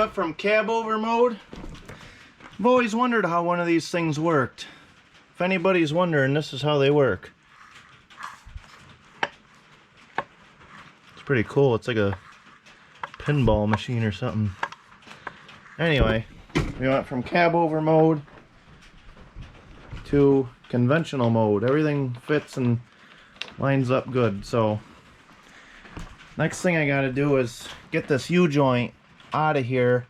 up from cab over mode. I've always wondered how one of these things worked. If anybody's wondering, this is how they work. It's pretty cool. It's like a pinball machine or something. Anyway, we went from cab over mode to conventional mode. Everything fits and lines up good. So next thing I gotta do is get this U-joint out of here,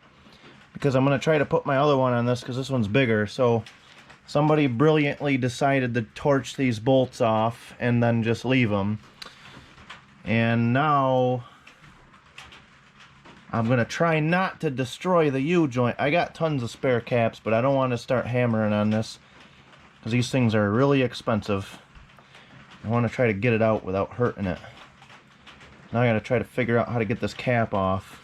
because I'm gonna try to put my other one on this because this one's bigger. So somebody brilliantly decided to torch these bolts off and then just leave them. And now I'm gonna try not to destroy the U-joint. I got tons of spare caps, but I don't want to start hammering on this because these things are really expensive. I want to try to get it out without hurting it. Now I gotta try to figure out how to get this cap off.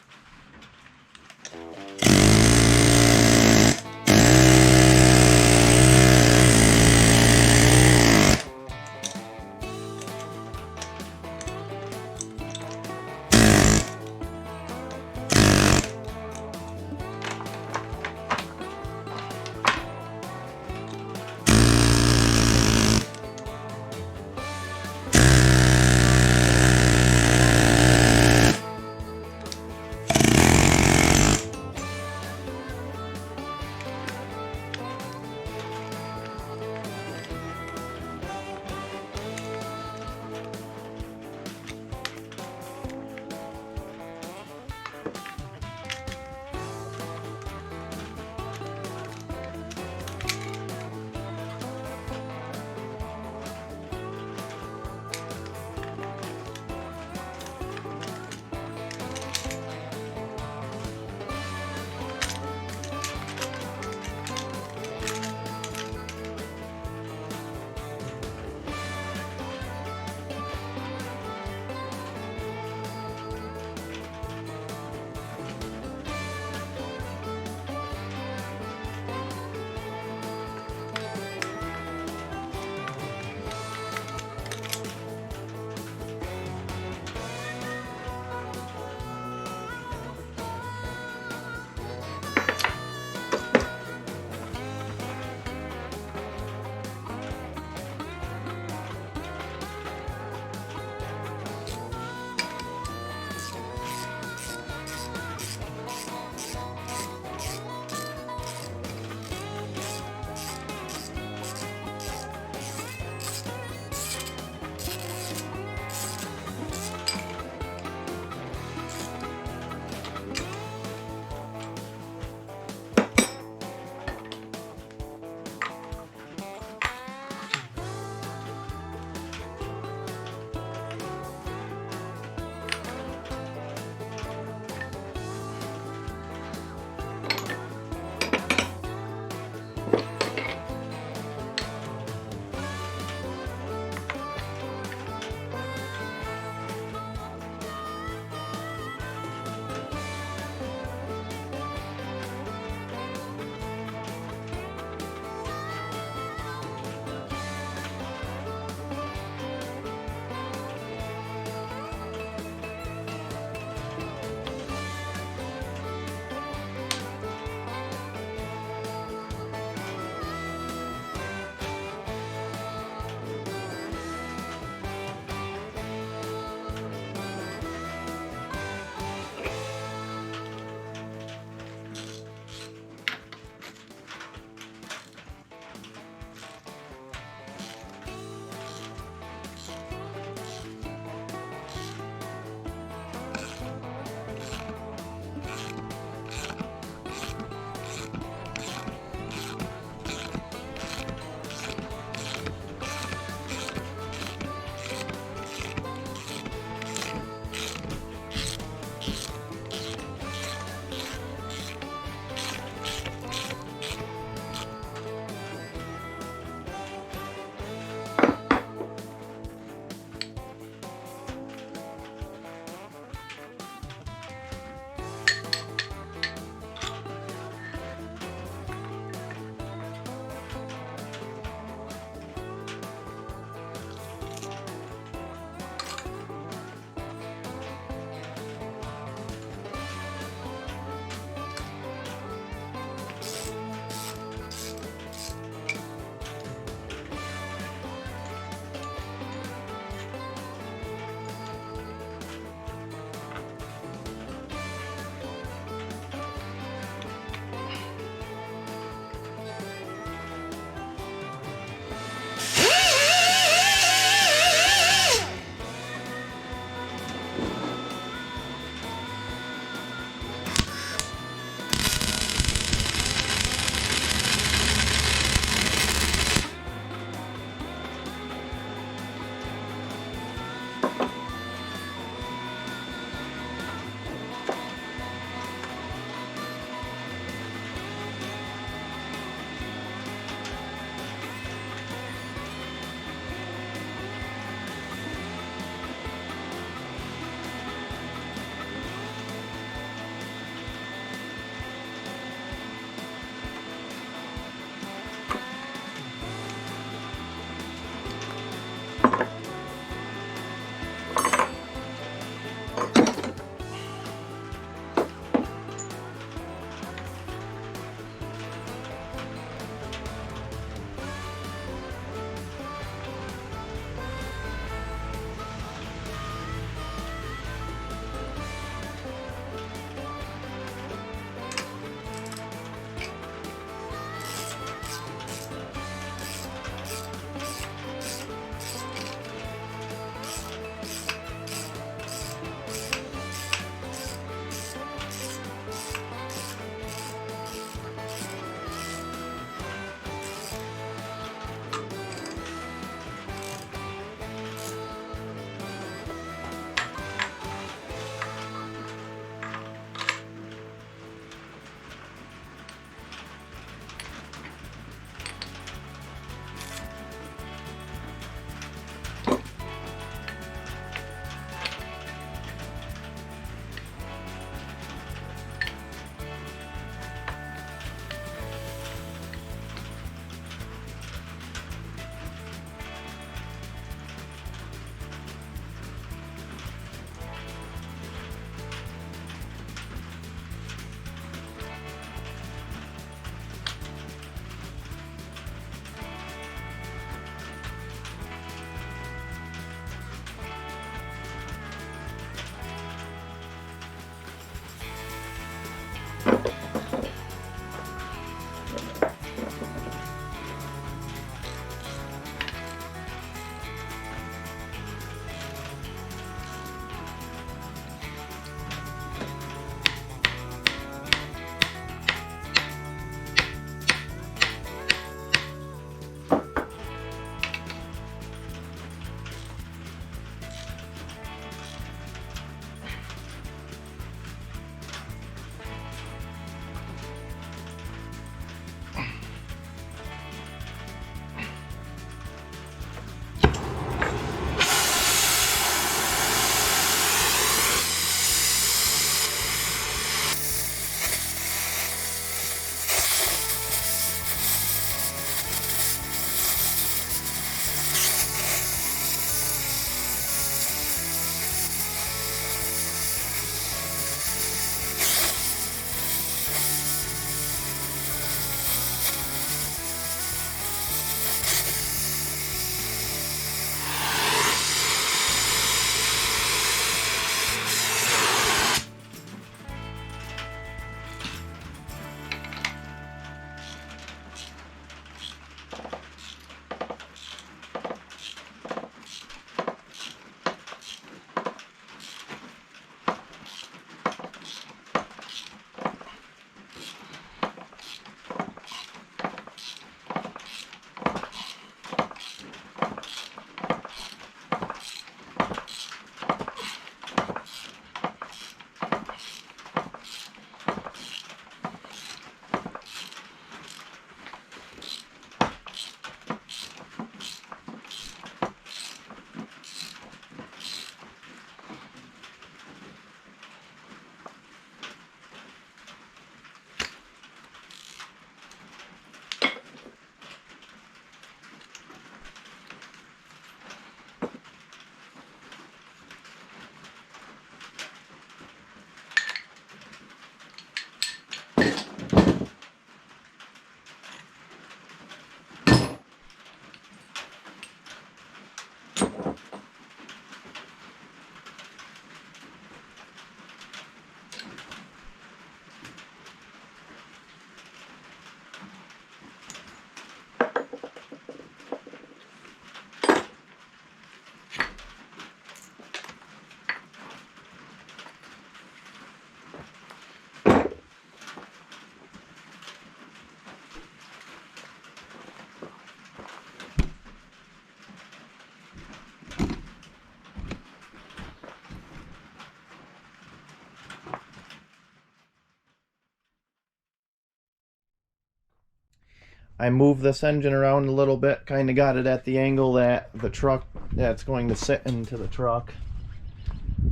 I moved this engine around a little bit, kind of got it at the angle that the truck that's going to sit into the truck.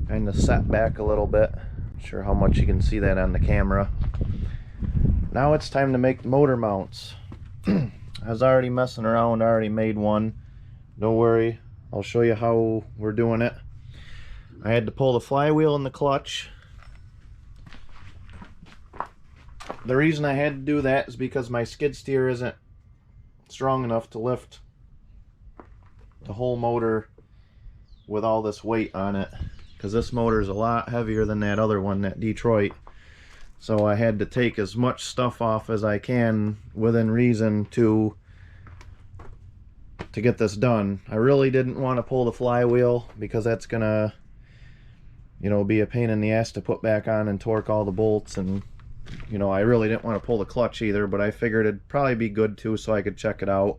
Kind of set back a little bit. Not sure how much you can see that on the camera. Now it's time to make motor mounts. I was already messing around, I already made one. Don't worry, I'll show you how we're doing it. I had to pull the flywheel and the clutch. The reason I had to do that is because my skid steer isn't strong enough to lift the whole motor with all this weight on it, because this motor is a lot heavier than that other one, that Detroit. So I had to take as much stuff off as I can within reason to get this done. I really didn't want to pull the flywheel because that's gonna, you know, be a pain in the ass to put back on and torque all the bolts, and you know, I really didn't want to pull the clutch either, but I figured it'd probably be good too so I could check it out.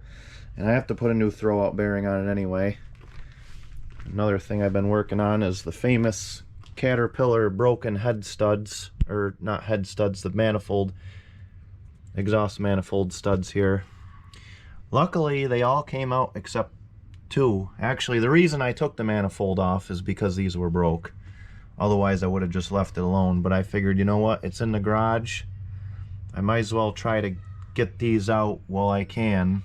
And I have to put a new throwout bearing on it anyway. Another thing I've been working on is the famous Caterpillar broken head studs, or not head studs, the manifold, exhaust manifold studs here. Luckily they all came out except two. Actually, the reason I took the manifold off is because these were broke. Otherwise I would have just left it alone, but I figured, you know what, it's in the garage, I might as well try to get these out while I can.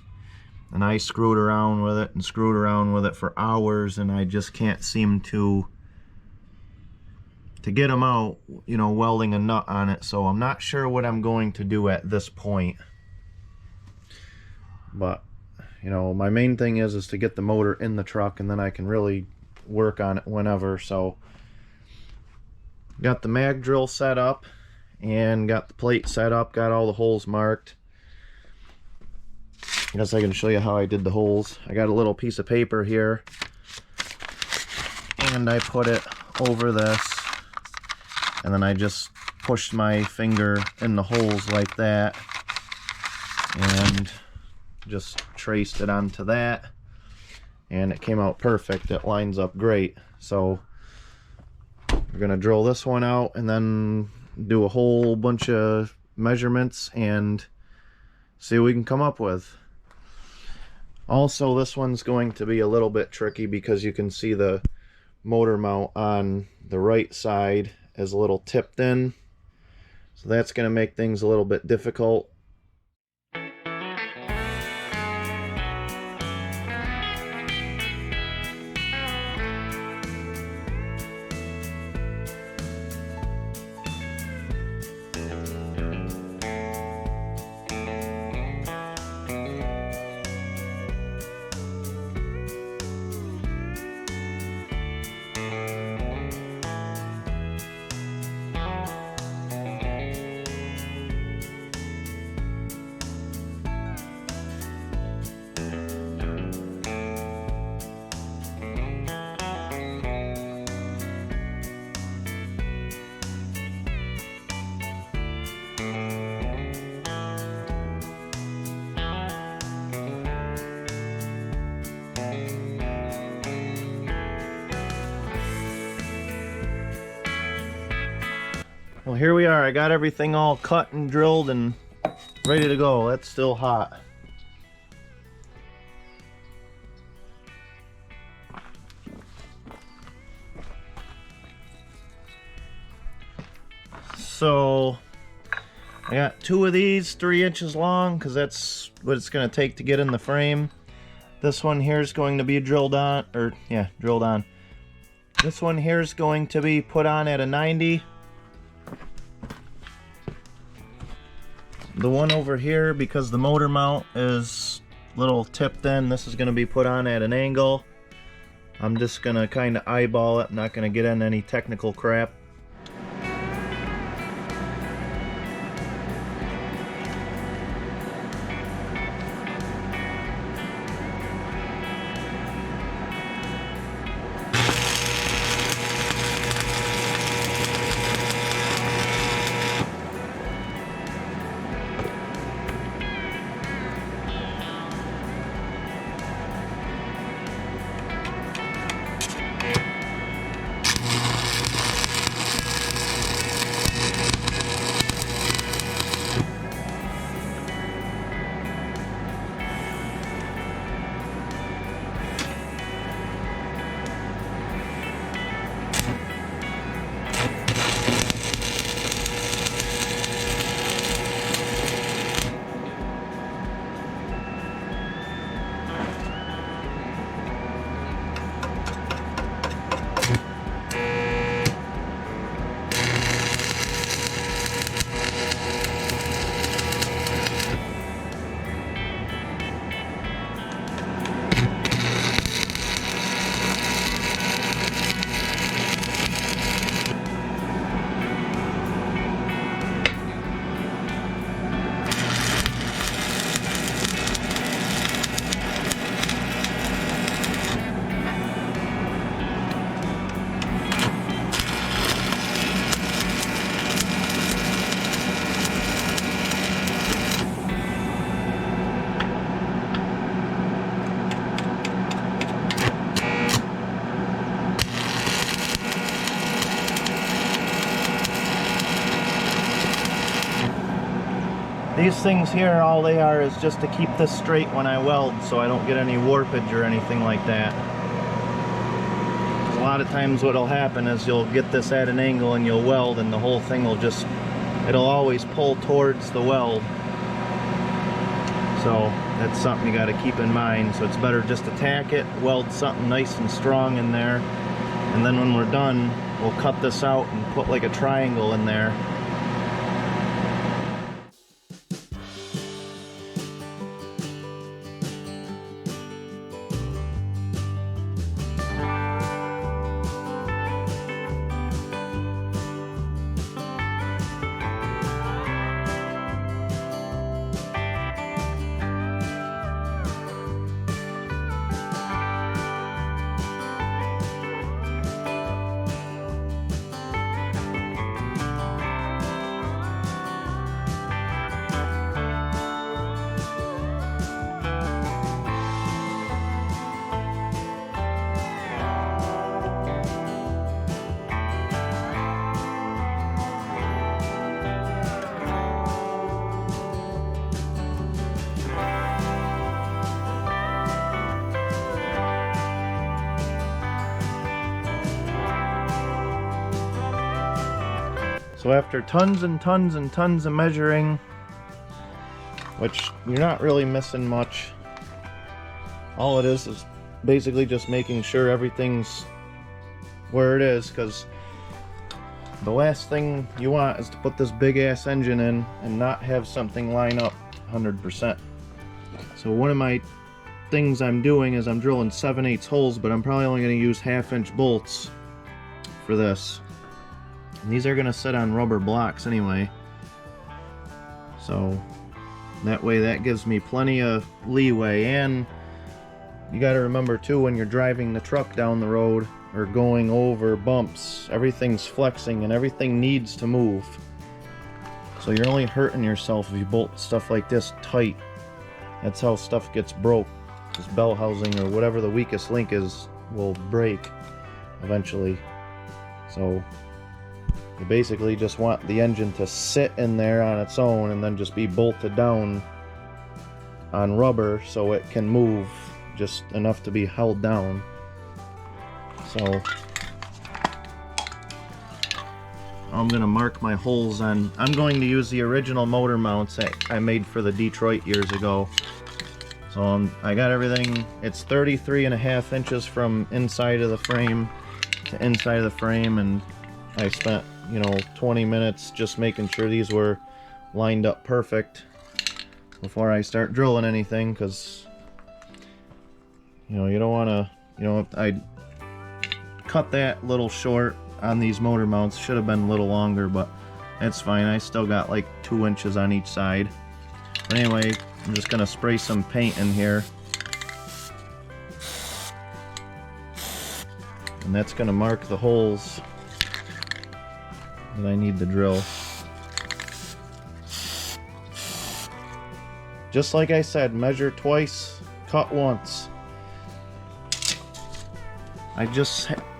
And I screwed around with it and screwed around with it for hours, and I just can't seem to get them out, you know, welding a nut on it. So I'm not sure what I'm going to do at this point. But, you know, my main thing is to get the motor in the truck, and then I can really work on it whenever. So got the mag drill set up and got the plate set up, got all the holes marked. I guess I can show you how I did the holes. I got a little piece of paper here and I put it over this, and then I just pushed my finger in the holes like that and just traced it onto that, and it came out perfect. It lines up great. So we're gonna drill this one out and then do a whole bunch of measurements and see what we can come up with. Also, this one's going to be a little bit tricky because you can see the motor mount on the right side is a little tipped in, so that's going to make things a little bit difficult. Well, here we are. I got everything all cut and drilled and ready to go. That's still hot. So I got two of these 3 inches long because that's what it's going to take to get in the frame. This one here is going to be drilled on, or yeah, drilled on. This one here is going to be put on at a 90. The one over here, because the motor mount is a little tipped in, this is going to be put on at an angle. I'm just going to kind of eyeball it, not going to get in any technical crap. These things here, all they are is just to keep this straight when I weld, so I don't get any warpage or anything like that. A lot of times what'll happen is you'll get this at an angle and you'll weld, and the whole thing will just, it'll always pull towards the weld. So that's something you got to keep in mind. So it's better just to tack it, weld something nice and strong in there, and then when we're done, we'll cut this out and put like a triangle in there. So after tons and tons and tons of measuring, which you're not really missing much, all it is basically just making sure everything's where it is, because the last thing you want is to put this big ass engine in and not have something line up 100%. So one of my things I'm doing is I'm drilling 7/8 holes, but I'm probably only going to use 1/2" bolts for this. And these are going to sit on rubber blocks anyway, so that way that gives me plenty of leeway. And you got to remember too, when you're driving the truck down the road or going over bumps, everything's flexing and everything needs to move. So you're only hurting yourself if you bolt stuff like this tight. That's how stuff gets broke. This bell housing or whatever the weakest link is will break eventually. So you basically just want the engine to sit in there on its own and then just be bolted down on rubber so it can move just enough to be held down. So I'm going to mark my holes on. I'm going to use the original motor mounts that I made for the Detroit years ago. So I got everything. It's 33.5 inches from inside of the frame to inside of the frame, and I spent, 20 minutes just making sure these were lined up perfect before I start drilling anything, because you don't want to, I cut that little short on these motor mounts. Should have been a little longer, but that's fine. I still got like 2 inches on each side. But anyway, I'm just gonna spray some paint in here, and that's gonna mark the holes that I need to drill. Just like I said, measure twice, cut once.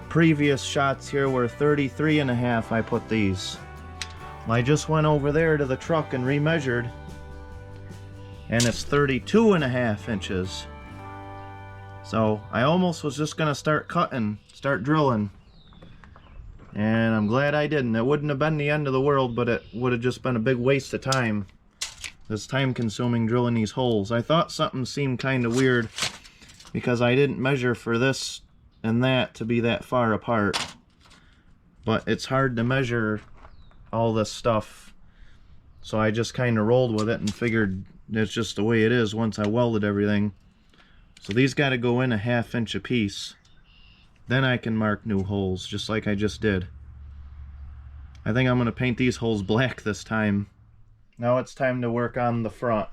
Previous shots here were 33.5. I put these. Well, I just went over there to the truck and remeasured, and it's 32.5 inches. So I almost was just gonna start drilling. And I'm glad I didn't. It wouldn't have been the end of the world, but it would have just been a big waste of time. It's time consuming drilling these holes. I thought something seemed kind of weird because I didn't measure for this and that to be that far apart. But it's hard to measure all this stuff. So I just kind of rolled with it and figured it's just the way it is once I welded everything. So these got to go in 1/2 inch a piece. Then I can mark new holes, just like I just did. I think I'm going to paint these holes black this time. Now it's time to work on the front.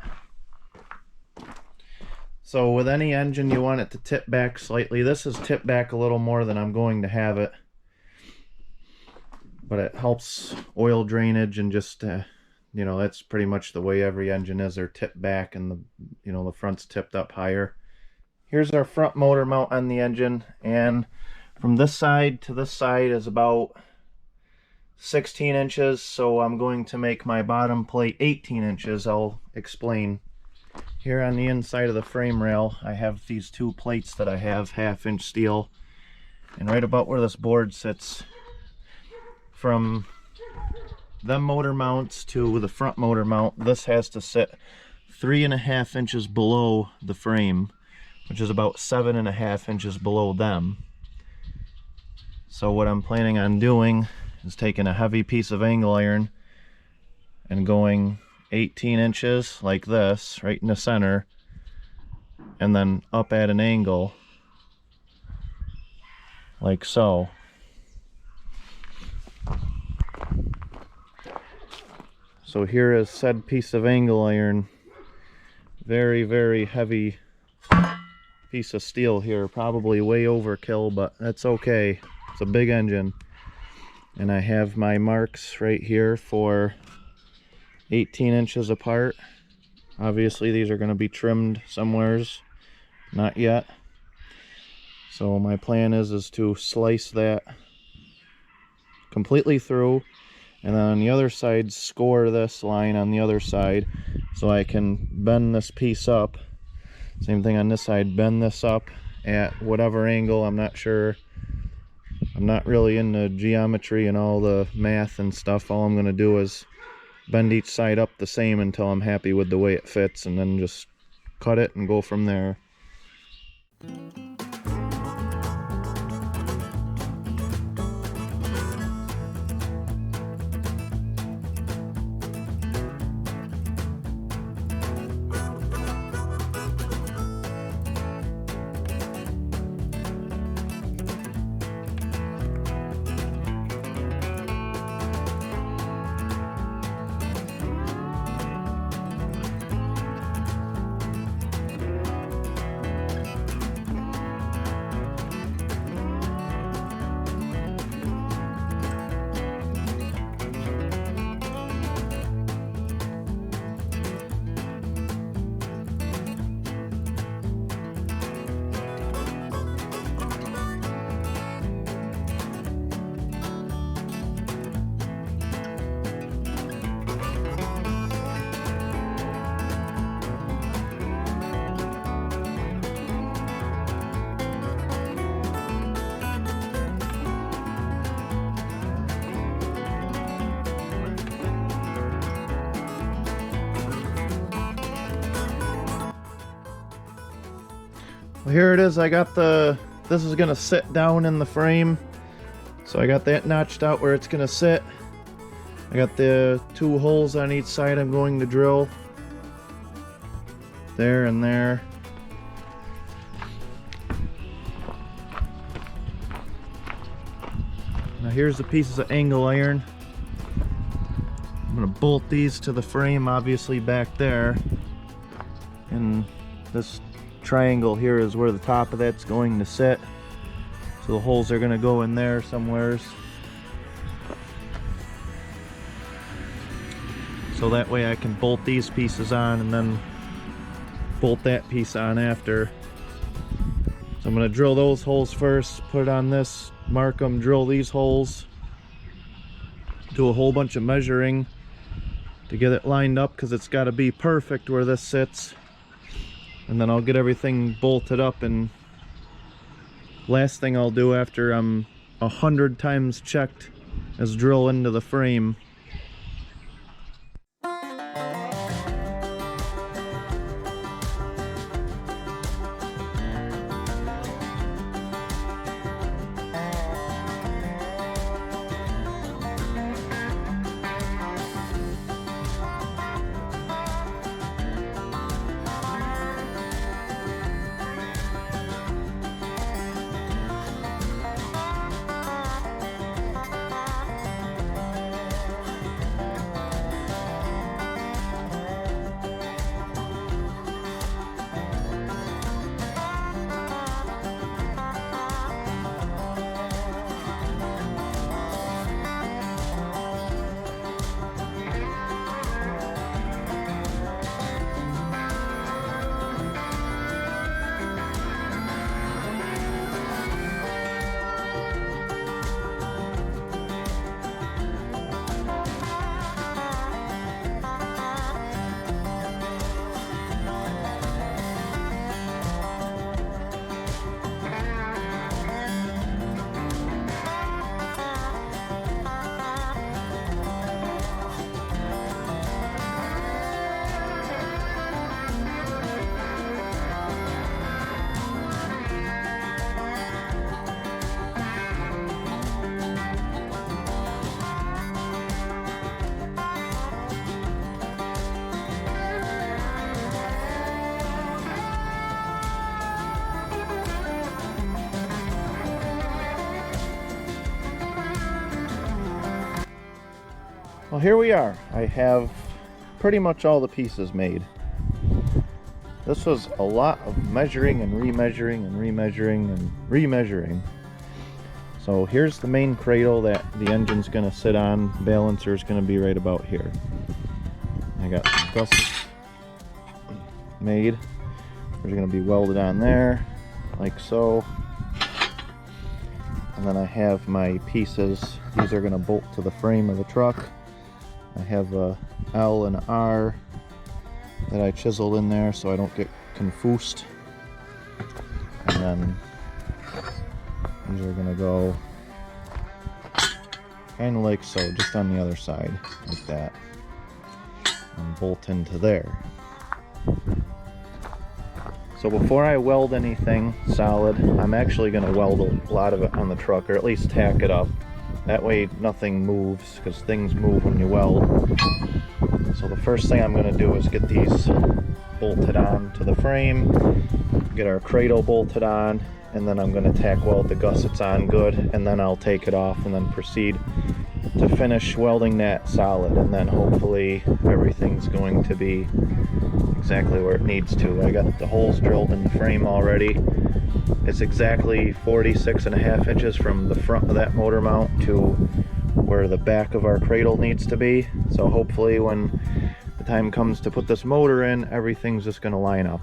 So with any engine, you want it to tip back slightly. This is tipped back a little more than I'm going to have it. But it helps oil drainage, and just, that's pretty much the way every engine is. They're tipped back, and the front's tipped up higher. Here's our front motor mount on the engine, and from this side to this side is about 16 inches, so I'm going to make my bottom plate 18 inches. I'll explain. Here on the inside of the frame rail, I have these two plates that I have, 1/2 inch steel, and right about where this board sits, from them motor mounts to the front motor mount, this has to sit 3.5 inches below the frame, which is about 7.5 inches below them. So what I'm planning on doing is taking a heavy piece of angle iron and going 18 inches like this, right in the center, and then up at an angle like so. So here is said piece of angle iron, very, very heavy piece of steel here, probably way overkill, but that's okay. It's a big engine. And I have my marks right here for 18 inches apart. Obviously these are going to be trimmed somewheres, not yet. So my plan is to slice that completely through, and then on the other side score this line on the other side so I can bend this piece up. Same thing on this side, bend this up at whatever angle. I'm not sure. I'm not really into geometry and all the math and stuff. All I'm going to do is bend each side up the same until I'm happy with the way it fits, and then just cut it and go from there. Well, here it is. I got this is gonna sit down in the frame, so I got that notched out where it's gonna sit. I got the 2 holes on each side I'm going to drill, there and there. Now here's the pieces of angle iron. I'm gonna bolt these to the frame, obviously back there, and this triangle here is where the top of that's going to sit, so the holes are going to go in there somewheres, so that way I can bolt these pieces on and then bolt that piece on after. So I'm going to drill those holes first, put it on this, mark them, drill these holes, do a whole bunch of measuring to get it lined up because it's got to be perfect where this sits. And then I'll get everything bolted up, and last thing I'll do after I'm 100 times checked is drill into the frame. Well, here we are. I have pretty much all the pieces made. This was a lot of measuring and remeasuring and remeasuring and remeasuring. So here's the main cradle that the engine's gonna sit on. Balancer is gonna be right about here. I got some gussets made. They're gonna be welded on there, like so. And then I have my pieces. These are gonna bolt to the frame of the truck. I have a L and R that I chiseled in there so I don't get confused. And then these are gonna go kind of like so, just on the other side, like that, and bolt into there. So before I weld anything solid, I'm actually gonna weld a lot of it on the truck, or at least tack it up. That way nothing moves, because things move when you weld. So the first thing I'm gonna do is get these bolted on to the frame, get our cradle bolted on, and then I'm going to tack weld the gussets on good, and then I'll take it off and then proceed to finish welding that solid, and then hopefully everything's going to be exactly where it needs to. I got the holes drilled in the frame already. It's exactly 46.5 inches from the front of that motor mount to where the back of our cradle needs to be. So hopefully when the time comes to put this motor in, everything's just going to line up.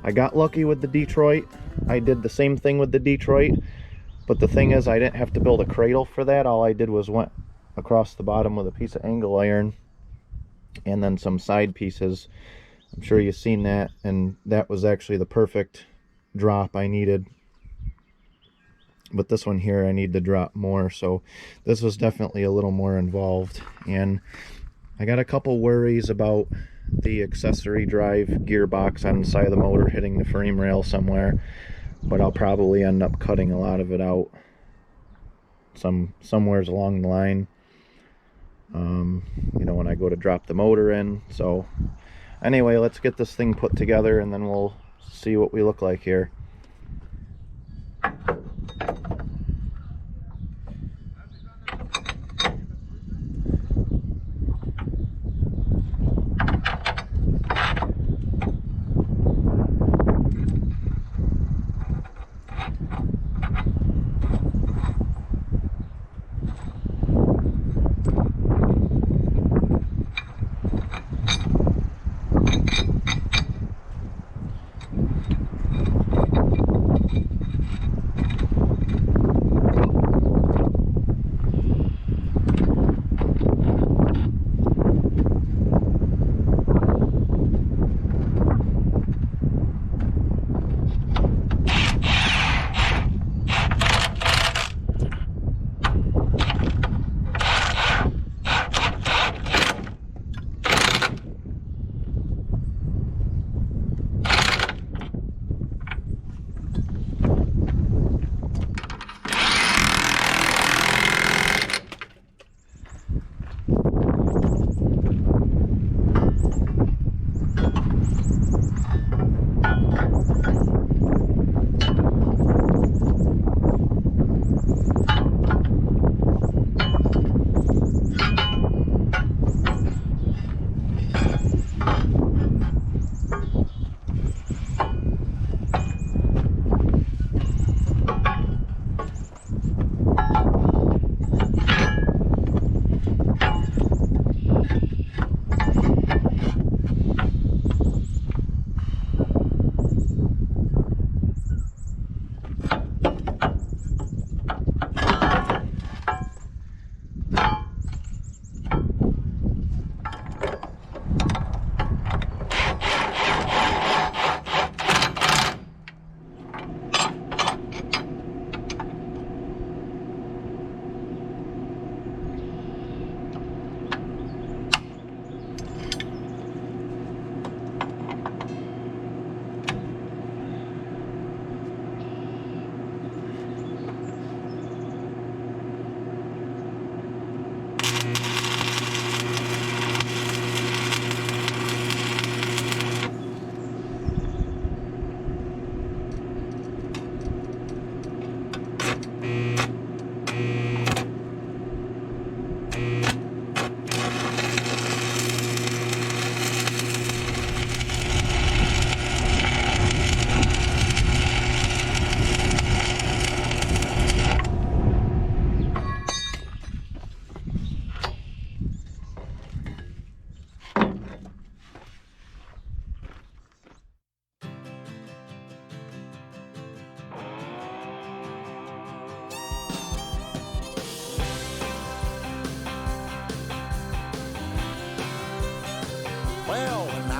I got lucky with the Detroit. I did the same thing with the Detroit, but the thing is I didn't have to build a cradle for that. All I did was went across the bottom with a piece of angle iron and then some side pieces. I'm sure you've seen that, and that was actually the perfect drop I needed. But this one here I need to drop more, so this was definitely a little more involved. And I got a couple worries about the accessory drive gearbox on the side of the motor hitting the frame rail somewhere, but I'll probably end up cutting a lot of it out somewheres along the line, you know, when I go to drop the motor in. So anyway, let's get this thing put together and then we'll see what we look like here.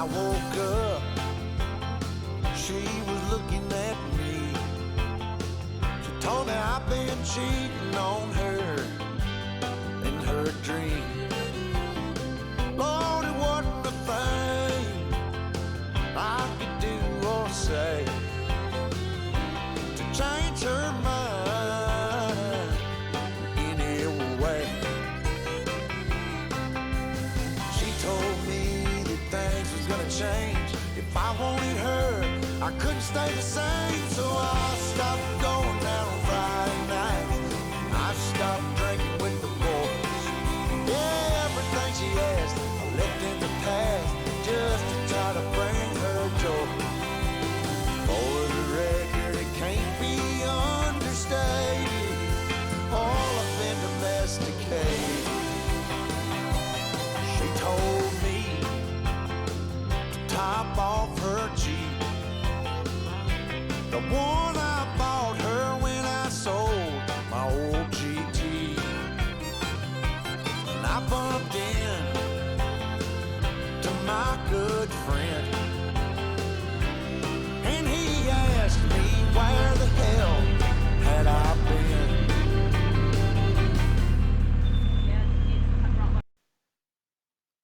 woke up, she was looking at me. She told me I've been cheating on her in her dream. Lord, it wasn't a thing I could do or say to change her mind any way. She told me that things was gonna change. If I wanted her, I couldn't stay the same. So I stopped going out on Friday nights. I stopped drinking with the boys. Yeah, everything she asked, I left in the past just to try to bring her joy. For the record, it can't be understated. All I've been domesticated. She told me to top off her Jeep, the one I bought her when I sold my old GT. And I bumped in to my good friend, and he asked me where the hell had I been.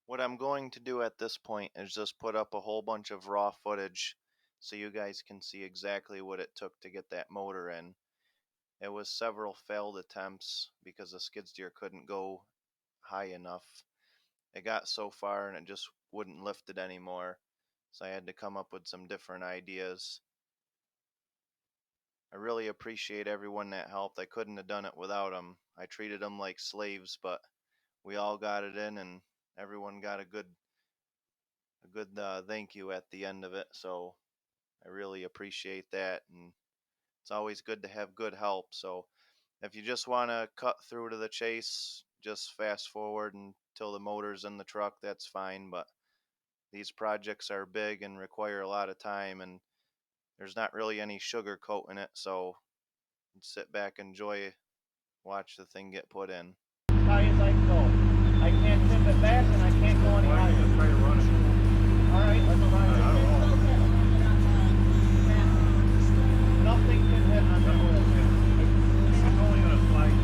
What I'm going to do at this point is just put up a whole bunch of raw footage so you guys can see exactly what it took to get that motor in. It was several failed attempts because the skid steer couldn't go high enough. It got so far and it just wouldn't lift it anymore, so I had to come up with some different ideas. I really appreciate everyone that helped. I couldn't have done it without them. I treated them like slaves, but we all got it in, and everyone got a good thank you at the end of it. So I really appreciate that, and it's always good to have good help. So if you just want to cut through to the chase, just fast forward until the motor's in the truck, that's fine. But these projects are big and require a lot of time, and there's not really any sugar coat in it, so sit back, enjoy, watch the thing get put in. As high as I can go. I can't tip it back and I can't go any higher. Let's try to run it. Alright, let's run it. Nothing can hit on the wheel. It's only going to slide.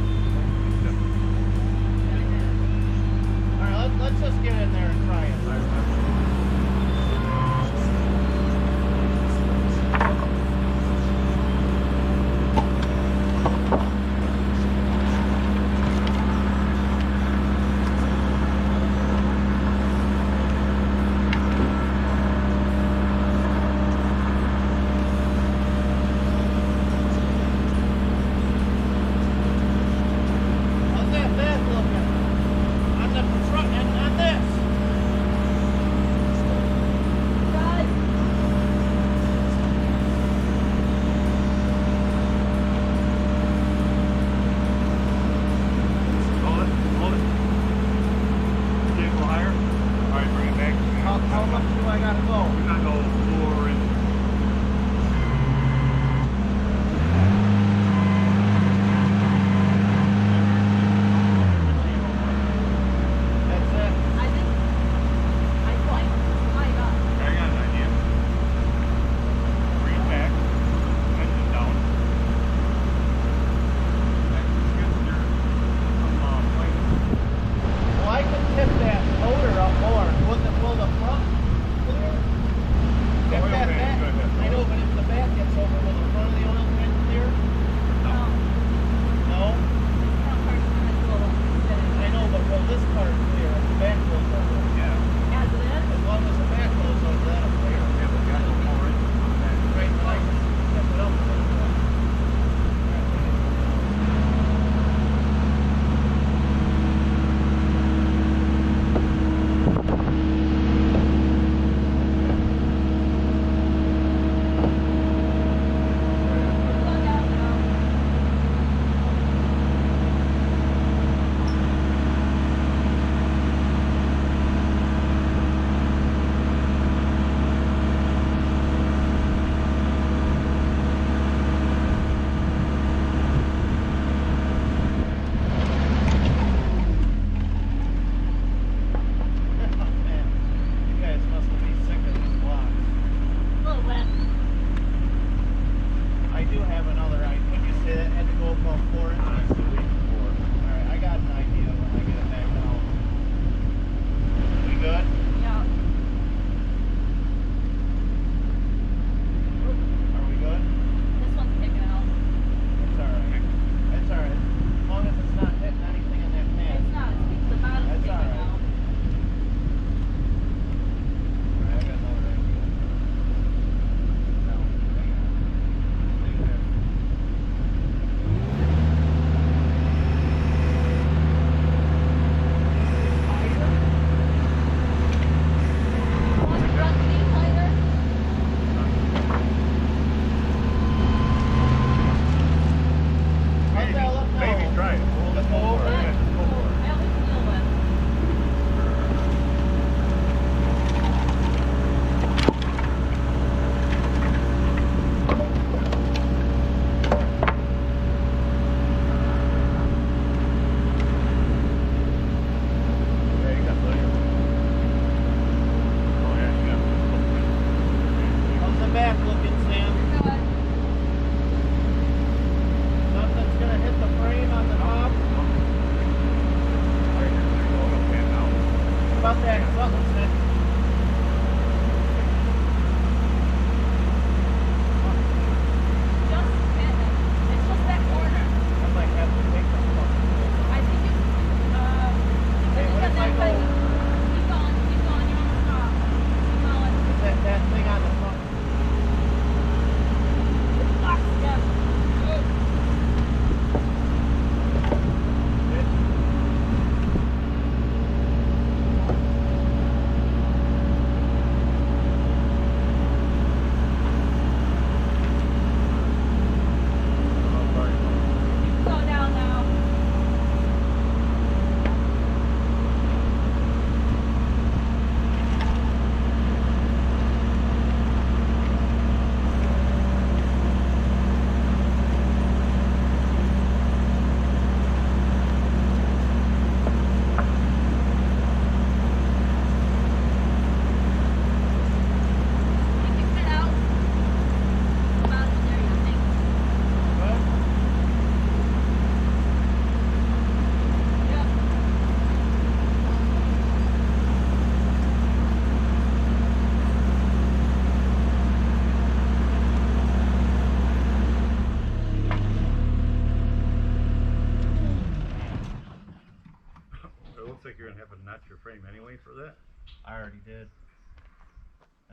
Alright, let's just get in there and try it. How much do I gotta go? You're going to go 4 inches. That's it. I think I quite light up. I got an idea. Bring it back. Engine down. Well, I can tip that motor up more. Will the front clear?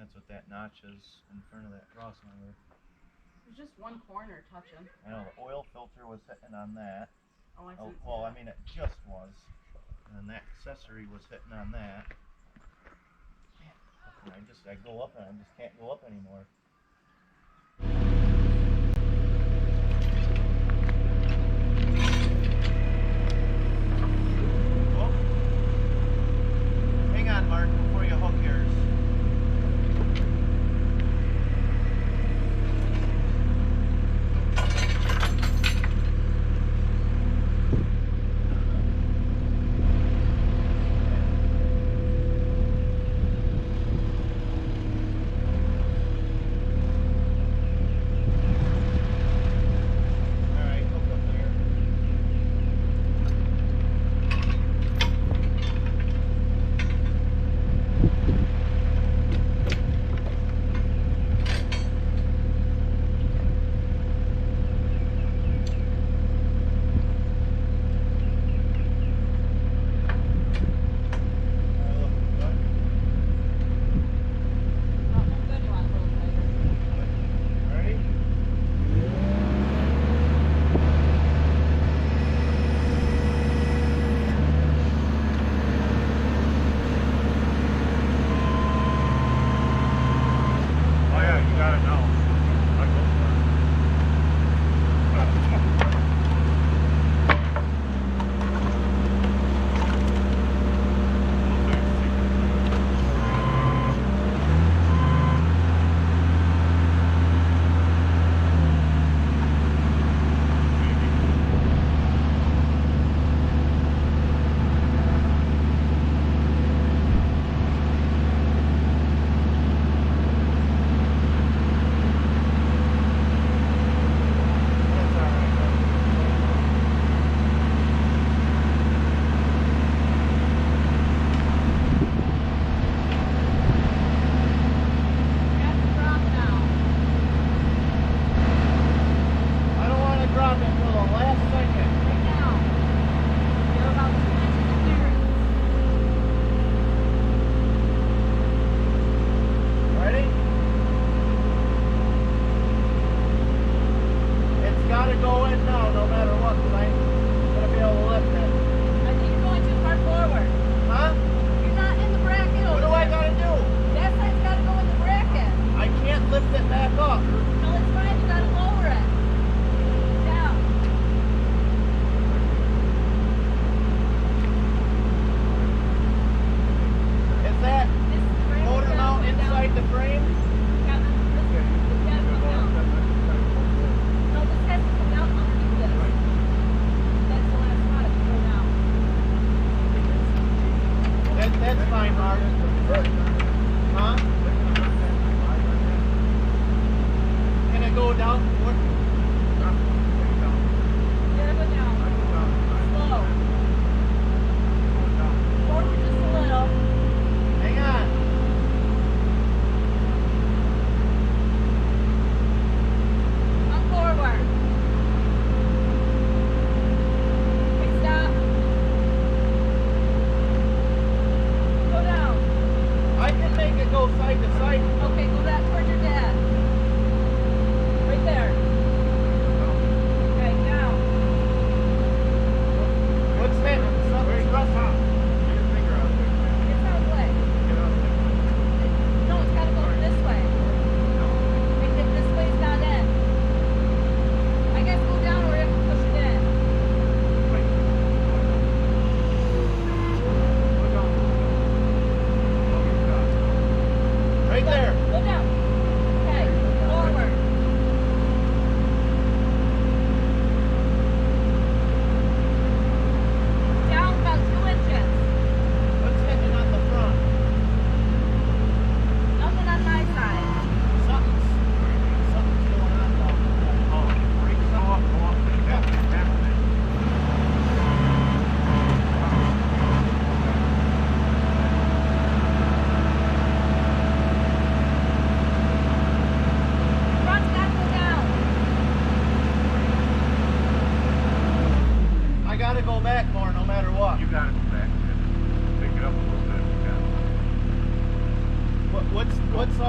That's what that notch is in front of that crossmember. There's just one corner touching. I know the oil filter was hitting on that. Oh, I Oh, see. well, I mean it just was. And then that accessory was hitting on that. Man, I go up and I just can't go up anymore. Oh. Hang on, Mark, before you hook yours.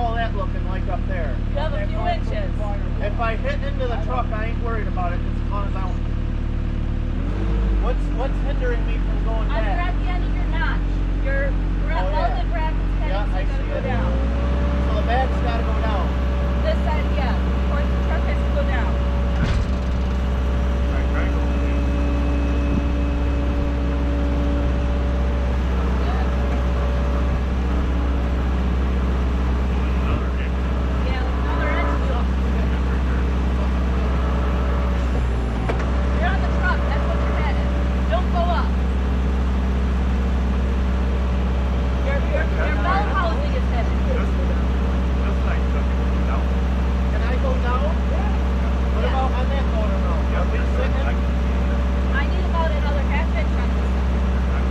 all that looking like up there? You have a few inches. If I hit into the truck, I ain't worried about it as long as I don't. What's hindering me from going You're back? at the end of your notch. Your Oh, yeah. welded bracket's heading, Yeah, so I you gotta see go it. down. So the bag's got to go down. This side, yeah. Or the truck has to go down. Alright, try and go. Another hit. Yeah, another inch. You're on the truck. That's what you're headed. Don't go up. Your bell housing is headed. This side doesn't go down. Can I go down? What Yeah. about on that motor now? Are we sitting? I need about another half inch on this side.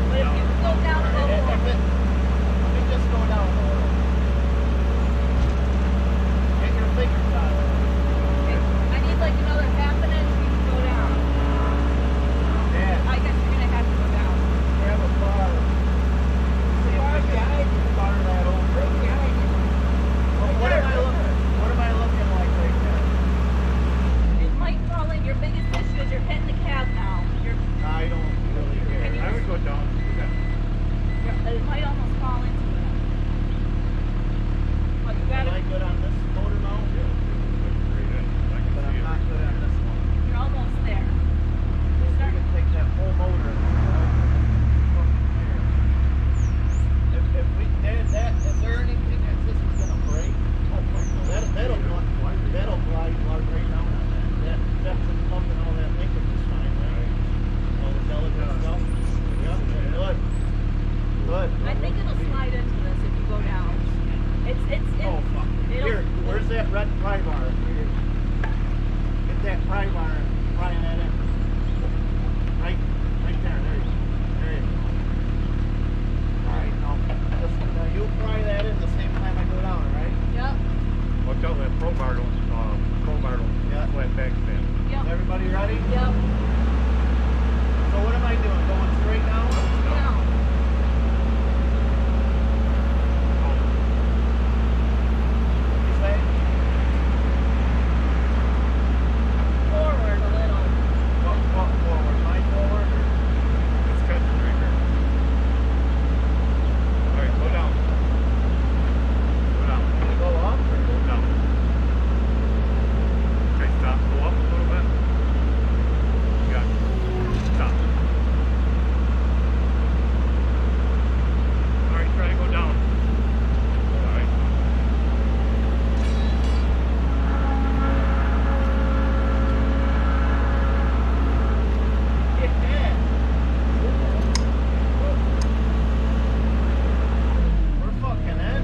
But if you can go down a little more. Let me just go down a little. Get your fingers on it. Okay. I need like another half an inch. You can go down. Yeah. I guess you're gonna have to go down. Grab a bar. See if we can bar that over. What am I looking? What am I looking like right there? It might fall in. Your biggest issue is you're hitting the cab now. I don't really care. I would go down. It might almost fall into it. But you Am gotta. I good on this motor now? But I'm not good on this one. You're almost there. So we can take that whole motor and if we did that, is there anything that this is gonna break? That'll glide right down on that. That Jackson pump and all that linkage is fine, right? All the delicate stuff. Yep, good. Good. I think it'll slide into this if you go down. Oh fuck. Here, where's that red pry bar? Here. Get that pry bar and pry that in. Right there. There you go. Alright, now you pry that in the same time I go down, right? Yep. Watch out, that crowbar don't Yeah. flat back then. Is Yep. everybody ready? Yep. So what am I doing? Going straight now? Down. You say? Forward a little. What forward? My forward or? It's catching right here. Alright, go down. Go down. Can we go up or? Go down. Okay, stop. Go up a little bit. You got it. Stop. Alright, try to go down. Alright. Yeah. We're fucking in.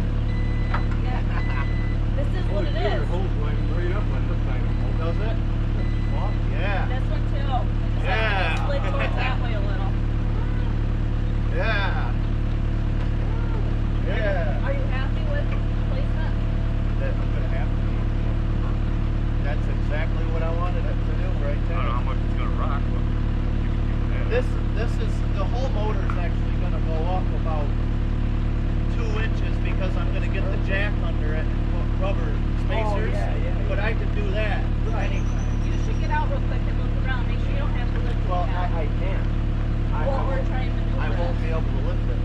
Yeah. This is what it is. Does it? Fuck yeah. This one too. Yeah. Slid towards that way a little. Yeah. Yeah. Are you happy with placement? That I'm gonna have to. That's exactly what I wanted it to do right I there. don't know how much it's gonna rock, but you can do that. This is the whole motor is actually gonna go up about 2 inches because I'm gonna get the jack under it and put rubber spacers. But I can do that anytime. You should get out real quick and look around. Make sure you don't have to lift Well, the cab. I can. Well, we're trying to maneuver I won't it. be able to lift it.